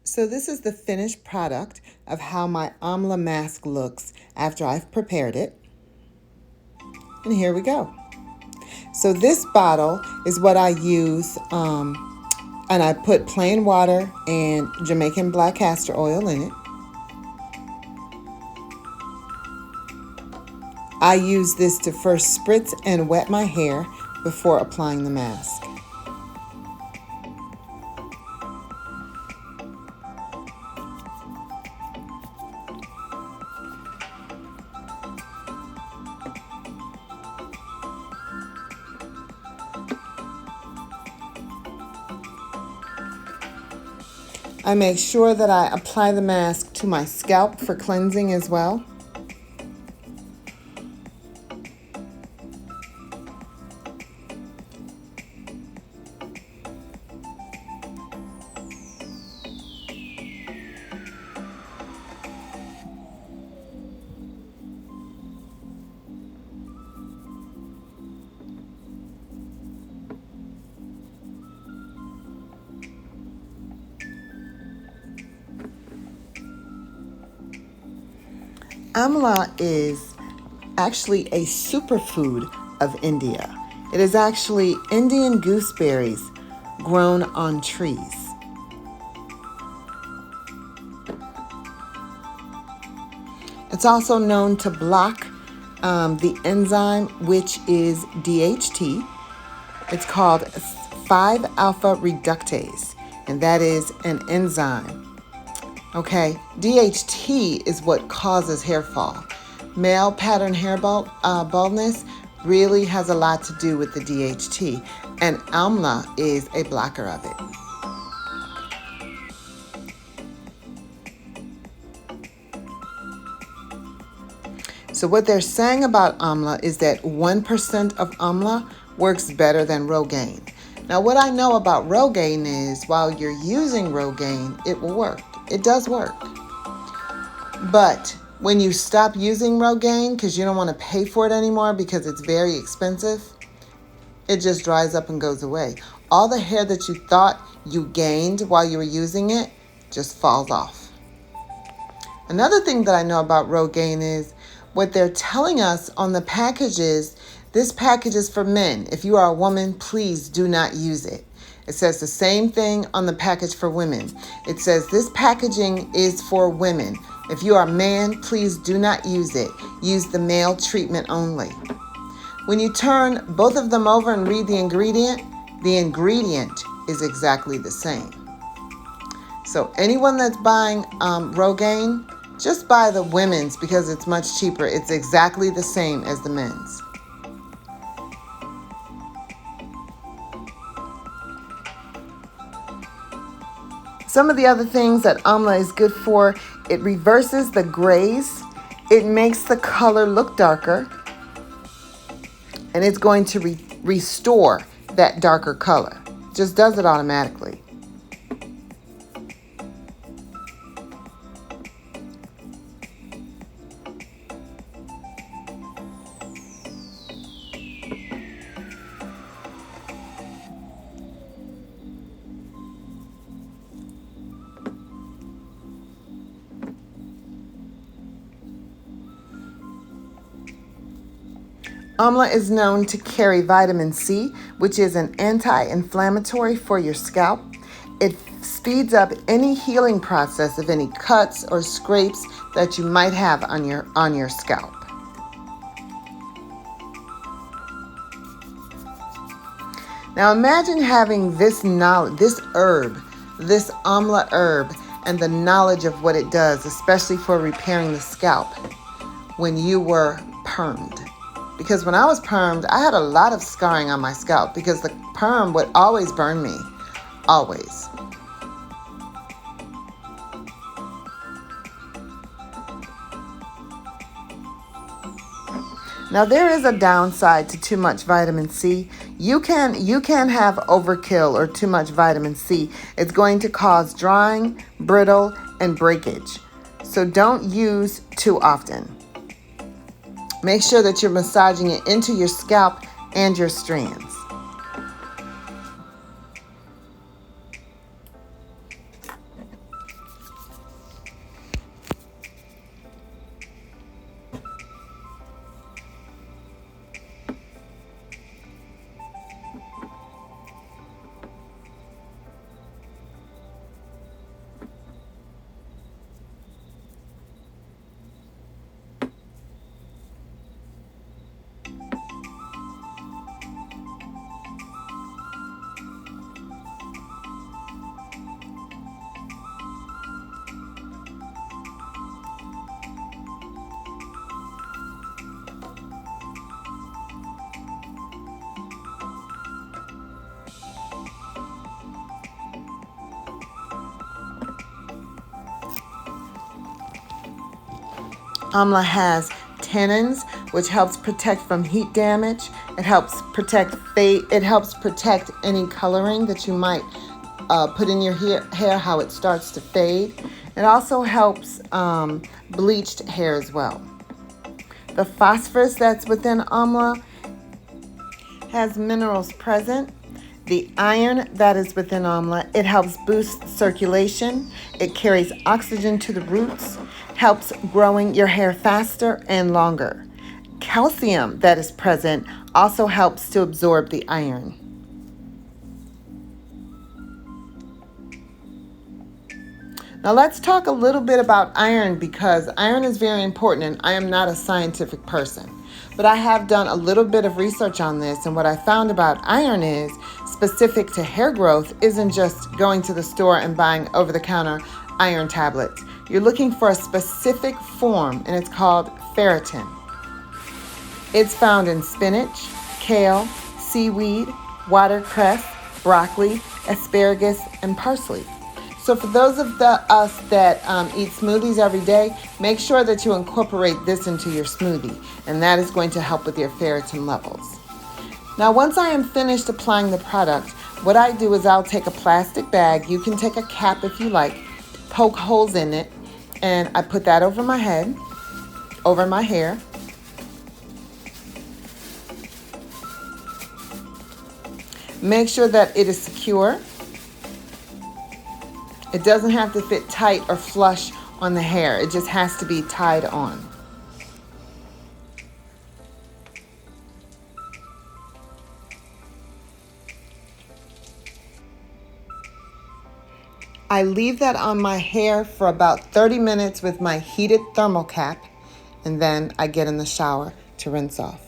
So this is the finished product of how my Amla mask looks after I've prepared it. And here we go. So this bottle is what I use, and I put plain water and Jamaican black castor oil in it. I use this to first spritz and wet my hair before applying the mask. I make sure that I apply the mask to my scalp for cleansing as well. Amla is actually a superfood of India. It is actually Indian gooseberries grown on trees. It's also known to block the enzyme, which is DHT. It's called 5-alpha reductase, and that is an enzyme. Okay, DHT is what causes hair fall. Male pattern hair baldness really has a lot to do with the DHT, and Amla is a blocker of it. So what they're saying about Amla is that 1% of Amla works better than Rogaine. Now what I know about Rogaine is while you're using Rogaine, it will work. It does work. But when you stop using Rogaine because you don't want to pay for it anymore because it's very expensive, it just dries up and goes away. All the hair that you thought you gained while you were using it just falls off. Another thing that I know about Rogaine is what they're telling us on the packages. This package is for men. If you are a woman, please do not use it. It says the same thing on the package for women. It says this packaging is for women. If you are a man, please do not use it. Use the male treatment only. When you turn both of them over and read the ingredient is exactly the same. So anyone that's buying Rogaine, just buy the women's because it's much cheaper. It's exactly the same as the men's. Some of the other things that Amla is good for, it reverses the grays. It makes the color look darker. And it's going to restore that darker color. Just does it automatically. Amla is known to carry vitamin C, which is an anti-inflammatory for your scalp. It speeds up any healing process of any cuts or scrapes that you might have on your scalp. Now imagine having this knowledge, this Amla herb, and the knowledge of what it does, especially for repairing the scalp when you were permed. Because when I was permed, I had a lot of scarring on my scalp because the perm would always burn me. Always. Now there is a downside to too much vitamin C. You can have overkill or too much vitamin C. It's going to cause drying, brittle, and breakage. So don't use too often. Make sure that you're massaging it into your scalp and your strands. Amla has tannins, which helps protect from heat damage. It helps protect fade. It helps protect any coloring that you might put in your hair, how it starts to fade. It also helps bleached hair as well. The phosphorus that's within Amla has minerals present. The iron that is within Amla, it helps boost circulation. It carries oxygen to the roots, helps growing your hair faster and longer. Calcium that is present also helps to absorb the iron. Now let's talk a little bit about iron, because iron is very important, and I am not a scientific person. But I have done a little bit of research on this, and what I found about iron is specific to hair growth isn't just going to the store and buying over-the-counter iron tablets. You're looking for a specific form, and it's called ferritin. It's found in spinach, kale, seaweed, watercress, broccoli, asparagus, and parsley. So for those of us that eat smoothies every day, make sure that you incorporate this into your smoothie, and that is going to help with your ferritin levels. Now, once I am finished applying the product, what I do is I'll take a plastic bag. You can take a cap if you like, poke holes in it, and I put that over my head, over my hair. Make sure that it is secure. It doesn't have to fit tight or flush on the hair. It just has to be tied on. I leave that on my hair for about 30 minutes with my heated thermal cap, and then I get in the shower to rinse off.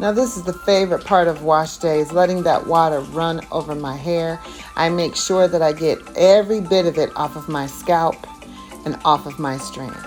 Now this is the favorite part of wash days, letting that water run over my hair. I make sure that I get every bit of it off of my scalp and off of my strands.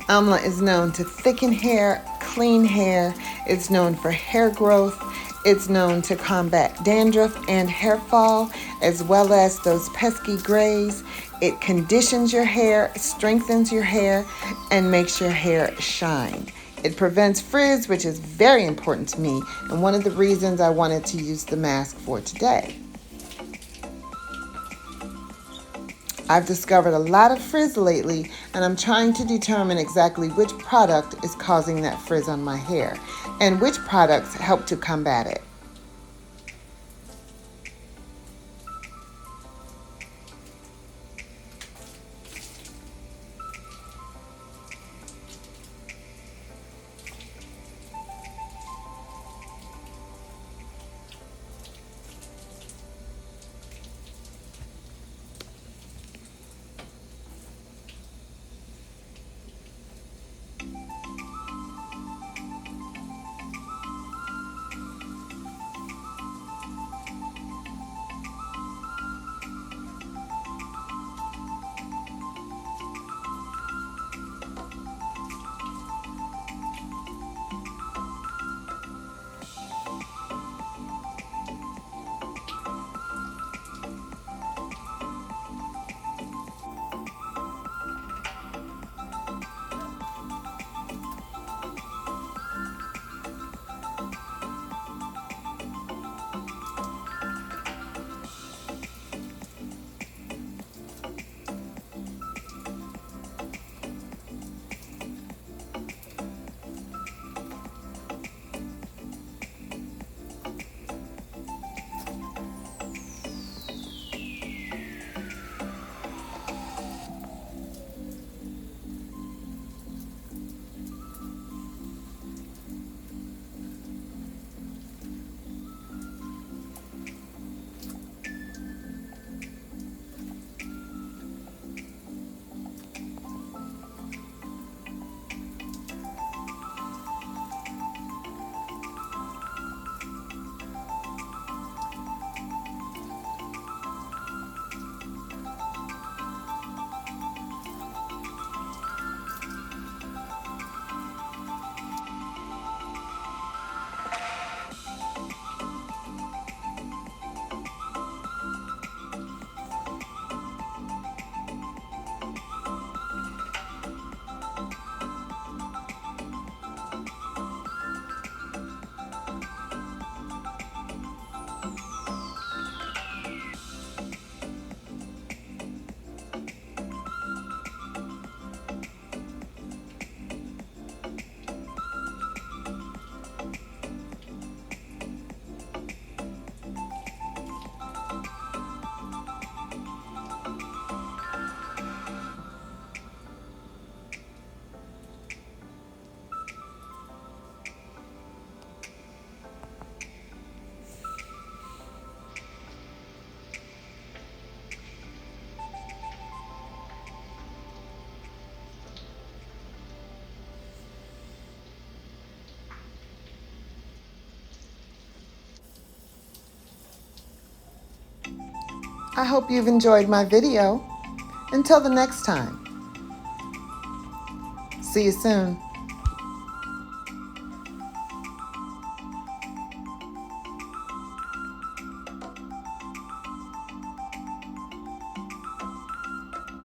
Amla is known to thicken hair, clean hair. It's known for hair growth. It's known to combat dandruff and hair fall, as well as those pesky grays. It conditions your hair, strengthens your hair, and makes your hair shine. It prevents frizz, which is very important to me, and one of the reasons I wanted to use the mask for today. I've discovered a lot of frizz lately, and I'm trying to determine exactly which product is causing that frizz on my hair and which products help to combat it. I hope you've enjoyed my video. Until the next time. See you soon.